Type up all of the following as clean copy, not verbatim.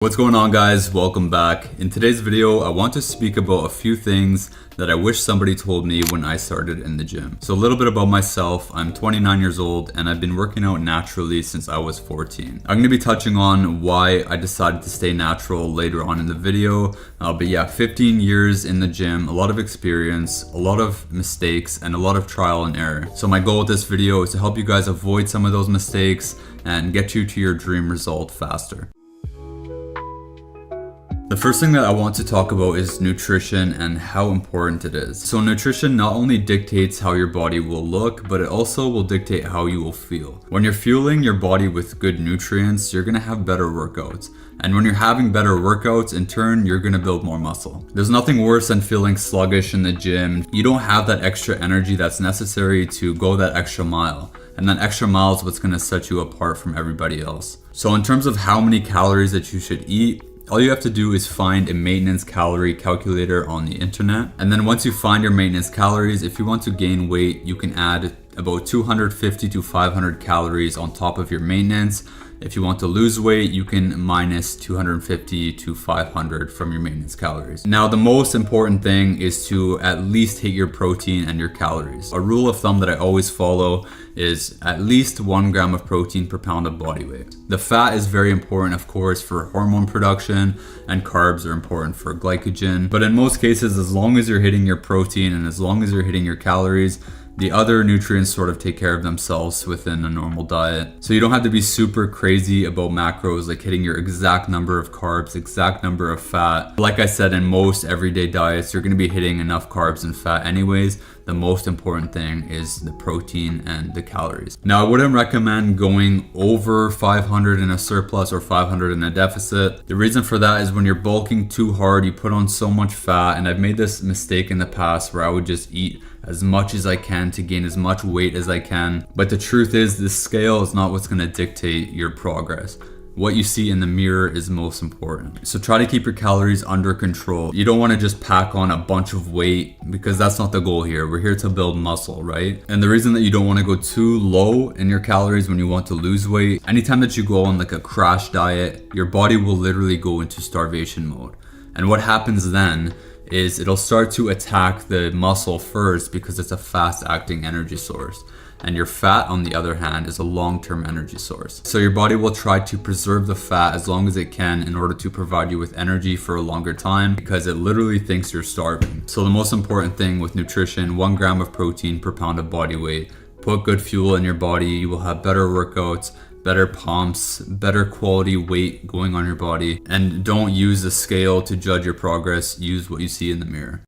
What's going on, guys? Welcome back. In today's video, I want to speak about a few things that I wish somebody told me when I started in the gym. So a little bit about myself. I'm 29 years old and I've been working out naturally since I was 14. I'm going to be touching on why I decided to stay natural later on in the video. But yeah, 15 years in the gym, a lot of experience, a lot of mistakes, and a lot of trial and error. So my goal with this video is to help you guys avoid some of those mistakes and get you to your dream result faster. The first thing that I want to talk about is nutrition and how important it is. So nutrition not only dictates how your body will look, but it also will dictate how you will feel. When you're fueling your body with good nutrients, you're gonna have better workouts. And when you're having better workouts, in turn, you're gonna build more muscle. There's nothing worse than feeling sluggish in the gym. You don't have that extra energy that's necessary to go that extra mile. And that extra mile is what's gonna set you apart from everybody else. So in terms of how many calories that you should eat, all you have to do is find a maintenance calorie calculator on the internet. And then once you find your maintenance calories, if you want to gain weight, you can add about 250 to 500 calories on top of your maintenance. If you want to lose weight, you can minus 250 to 500 from your maintenance calories. Now, the most important thing is to at least hit your protein and your calories. A rule of thumb that I always follow is at least 1 gram of protein per pound of body weight. The fat is very important, of course, for hormone production, and carbs are important for glycogen. But in most cases, as long as you're hitting your protein and as long as you're hitting your calories, the other nutrients sort of take care of themselves within a normal diet. So you don't have to be super crazy about macros, like hitting your exact number of carbs, exact number of fat. Like I said, in most everyday diets, you're gonna be hitting enough carbs and fat anyways. The most important thing is the protein and the calories. Now, I wouldn't recommend going over 500 in a surplus or 500 in a deficit. The reason for that is when you're bulking too hard, you put on so much fat, and I've made this mistake in the past where I would just eat as much as I can to gain as much weight as I can. But the truth is, this scale is not what's gonna dictate your progress. What you see in the mirror is most important. So try to keep your calories under control. You don't want to just pack on a bunch of weight because that's not the goal here. We're here to build muscle, right? And the reason that you don't want to go too low in your calories when you want to lose weight, anytime that you go on like a crash diet, your body will literally go into starvation mode. And what happens then is it'll start to attack the muscle first because it's a fast acting energy source. And your fat, on the other hand, is a long-term energy source. So your body will try to preserve the fat as long as it can in order to provide you with energy for a longer time because it literally thinks you're starving. So the most important thing with nutrition, 1 gram of protein per pound of body weight. Put good fuel in your body, you will have better workouts, better pumps, better quality weight going on your body. And don't use the scale to judge your progress, use what you see in the mirror.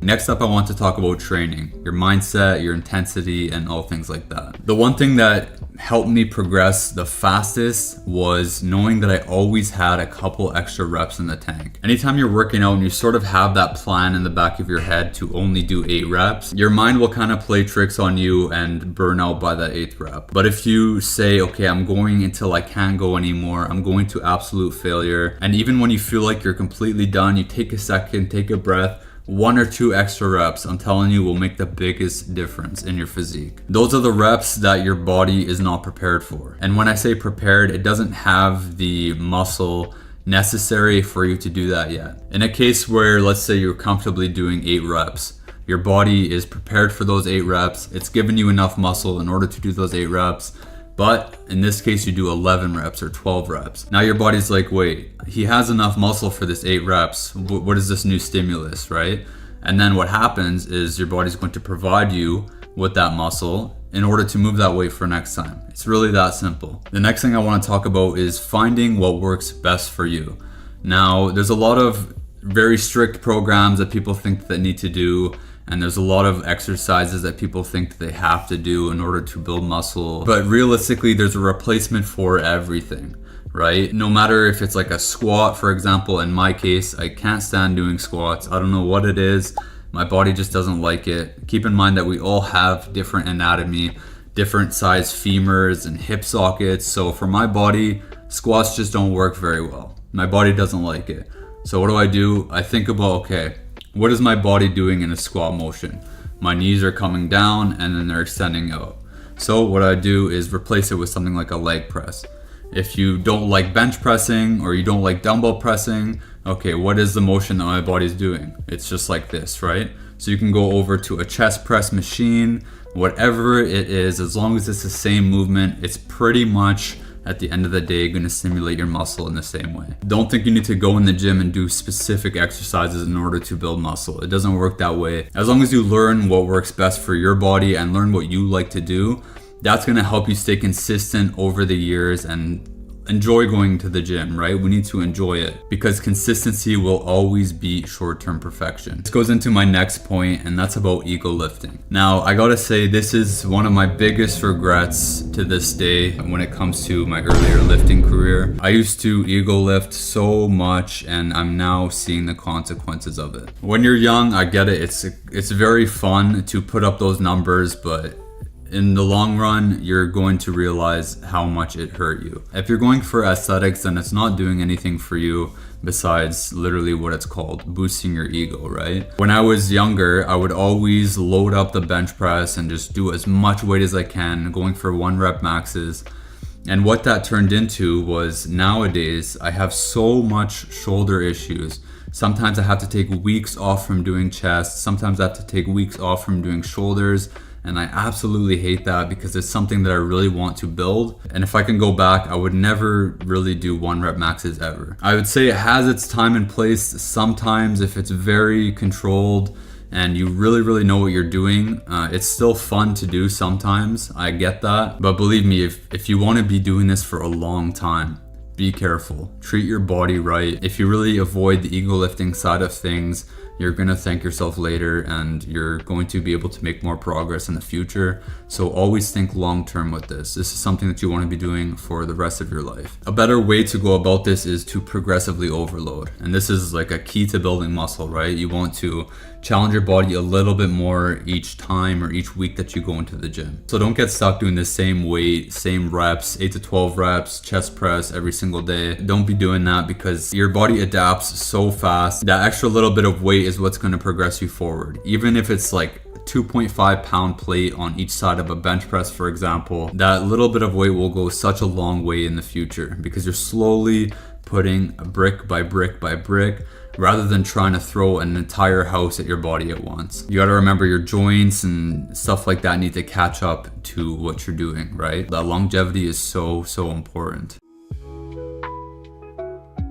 Next up, I want to talk about training, your mindset, your intensity, and all things like that. The one thing that helped me progress the fastest was knowing that I always had a couple extra reps in the tank. Anytime you're working out and you sort of have that plan in the back of your head to only do 8 reps, your mind will kind of play tricks on you and burn out by that 8th rep. But if you say, okay, I'm going until I can't go anymore, I'm going to absolute failure, and even when you feel like you're completely done, you take a second, take a breath, 1 or 2 extra reps, I'm telling you, will make the biggest difference in your physique. Those are the reps that your body is not prepared for. And when I say prepared, it doesn't have the muscle necessary for you to do that yet. In a case where, let's say you're comfortably doing 8 reps, your body is prepared for those 8 reps. It's given you enough muscle in order to do those 8 reps. But in this case, you do 11 reps or 12 reps. Now your body's like, wait, he has enough muscle for this 8 reps. What is this new stimulus, right? And then what happens is your body's going to provide you with that muscle in order to move that weight for next time. It's really that simple. The next thing I want to talk about is finding what works best for you. Now, there's a lot of very strict programs that people think that need to do. And there's a lot of exercises that people think that they have to do in order to build muscle. But realistically, there's a replacement for everything, right? No matter if it's like a squat, for example, in my case, I can't stand doing squats. I don't know what it is. My body just doesn't like it. Keep in mind that we all have different anatomy, different size femurs and hip sockets. So for my body, squats just don't work very well. My body doesn't like it. So what do? I think about, okay, what is my body doing in a squat motion? My knees are coming down and then they're extending out. So what I do is replace it with something like a leg press. If you don't like bench pressing or you don't like dumbbell pressing, okay, what is the motion that my body's doing? It's just like this, right? So you can go over to a chest press machine, whatever it is, as long as it's the same movement, it's pretty much at the end of the day going to stimulate your muscle in the same way. Don't think you need to go in the gym and do specific exercises in order to build muscle. It doesn't work that way. As long as you learn what works best for your body and learn what you like to do, that's going to help you stay consistent over the years and enjoy going to the gym, right? We need to enjoy it because consistency will always beat short-term perfection. This goes into my next point, and that's about ego lifting. Now, I gotta say, this is one of my biggest regrets to this day when it comes to my earlier lifting career. I used to ego lift so much, and I'm now seeing the consequences of it. When you're young, I get it. It's very fun to put up those numbers, but in the long run, you're going to realize how much it hurt you. If you're going for aesthetics, then it's not doing anything for you besides literally what it's called, boosting your ego, right? When I was younger, I would always load up the bench press and just do as much weight as I can, going for 1 rep maxes. And what that turned into was nowadays, I have so much shoulder issues. Sometimes I have to take weeks off from doing chest. Sometimes I have to take weeks off from doing shoulders. And I absolutely hate that because it's something that I really want to build. And if I can go back, I would never really do 1 rep maxes ever. I would say it has its time and place sometimes if it's very controlled and you really know what you're doing. It's still fun to do sometimes, I get that. But believe me, if you want to be doing this for a long time, be careful. Treat your body right. If you really avoid the ego lifting side of things, you're gonna thank yourself later and you're going to be able to make more progress in the future. So always think long term with this. This is something that you want to be doing for the rest of your life. A better way to go about this is to progressively overload. And this is like a key to building muscle, right? You want to challenge your body a little bit more each time or each week that you go into the gym. So don't get stuck doing the same weight, same reps, 8 to 12 reps, chest press every single day. Don't be doing that because your body adapts so fast. That extra little bit of weight is what's going to progress you forward. Even if it's like 2.5 pound plate on each side of a bench press, for example, that little bit of weight will go such a long way in the future because you're slowly putting brick by brick by brick rather than trying to throw an entire house at your body at once. You got to remember your joints and stuff like that need to catch up to what you're doing, right? That longevity is so important.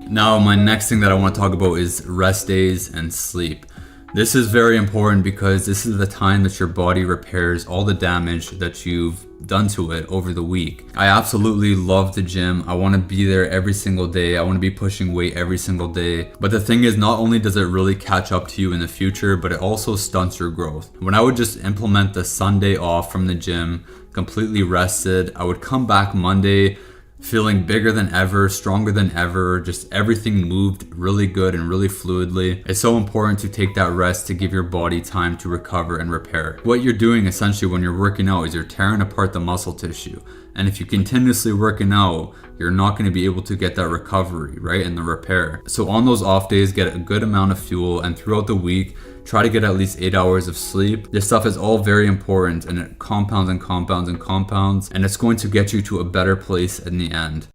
Now, my next thing that I want to talk about is rest days and sleep. This is very important because this is the time that your body repairs all the damage that you've done to it over the week. I absolutely love the gym. I want to be there every single day. I want to be pushing weight every single day. But the thing is, not only does it really catch up to you in the future, but it also stunts your growth. When I would just implement the Sunday off from the gym, completely rested, I would come back Monday feeling bigger than ever, stronger than ever, just everything moved really good and really fluidly. It's so important to take that rest to give your body time to recover and repair. What you're doing essentially when you're working out is you're tearing apart the muscle tissue. And if you continuously working out, you're not going to be able to get that recovery, right? And the repair. So on those off days, get a good amount of fuel, and throughout the week, try to get at least 8 hours of sleep. This stuff is all very important and it compounds and compounds and compounds, and it's going to get you to a better place in the end.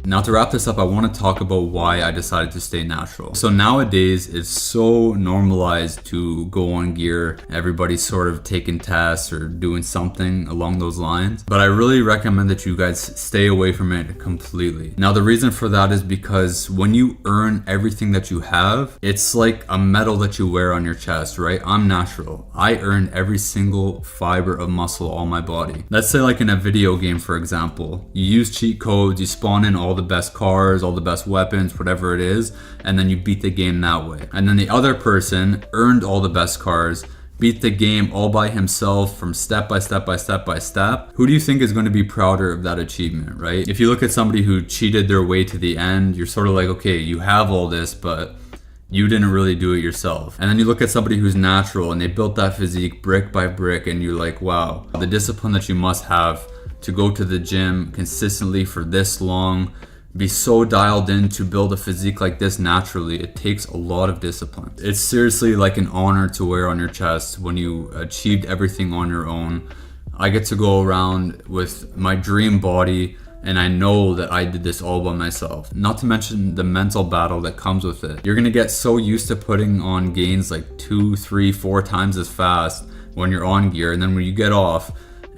Now to wrap this up, I want to talk about why I decided to stay natural. So nowadays it's so normalized to go on gear. Everybody's sort of taking tests or doing something along those lines. But I really recommend that you guys stay away from it completely. Now the reason for that is because when you earn everything that you have, it's like a medal that you wear on your chest, right? I'm natural. I earned every single fiber of muscle on my body. Let's say like in a video game, for example, you use cheat codes, you spawn in all the best cars, all the best weapons, whatever it is, and then you beat the game that way. And then the other person earned all the best cars, beat the game all by himself from step by step by step by step. Who do you think is going to be prouder of that achievement, right? If you look at somebody who cheated their way to the end, you're sort of like, okay, you have all this, but you didn't really do it yourself. And then you look at somebody who's natural and they built that physique brick by brick, and you're like, wow, the discipline that you must have to go to the gym consistently for this long, be so dialed in to build a physique like this naturally, it takes a lot of discipline. It's seriously like an honor to wear on your chest when you achieved everything on your own. I get to go around with my dream body, and I know that I did this all by myself. Not to mention the mental battle that comes with it. You're gonna get so used to putting on gains like 2, 3, 4 times as fast when you're on gear, and then when you get off,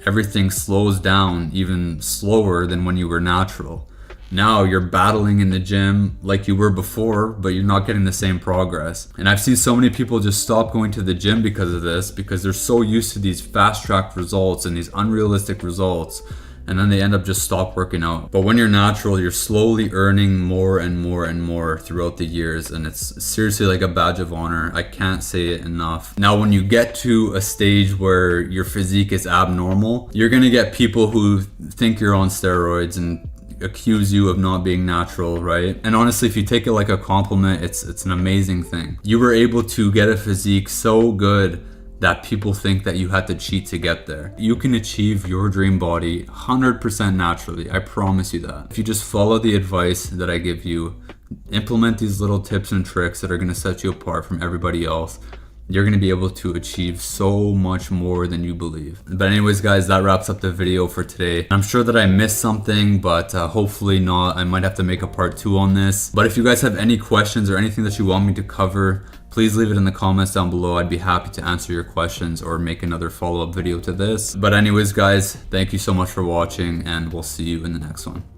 everything slows down even slower than when you were natural. Now you're battling in the gym like you were before, but you're not getting the same progress. And I've seen so many people just stop going to the gym because of this, because they're so used to these fast-tracked results and these unrealistic results, and then they end up just stop working out. But when you're natural, you're slowly earning more and more and more throughout the years, and it's seriously like a badge of honor. I can't say it enough. Now, when you get to a stage where your physique is abnormal, you're gonna get people who think you're on steroids and accuse you of not being natural, right? And honestly, if you take it like a compliment, it's an amazing thing. You were able to get a physique so good that people think that you had to cheat to get there. You can achieve your dream body 100% naturally. I promise you that. If you just follow the advice that I give you, implement these little tips and tricks that are gonna set you apart from everybody else, you're going to be able to achieve so much more than you believe. But anyways, guys, that wraps up the video for today. I'm sure that I missed something, but hopefully not. I might have to make a part 2 on this. But if you guys have any questions or anything that you want me to cover, please leave it in the comments down below. I'd be happy to answer your questions or make another follow-up video to this. But anyways, guys, thank you so much for watching, and we'll see you in the next one.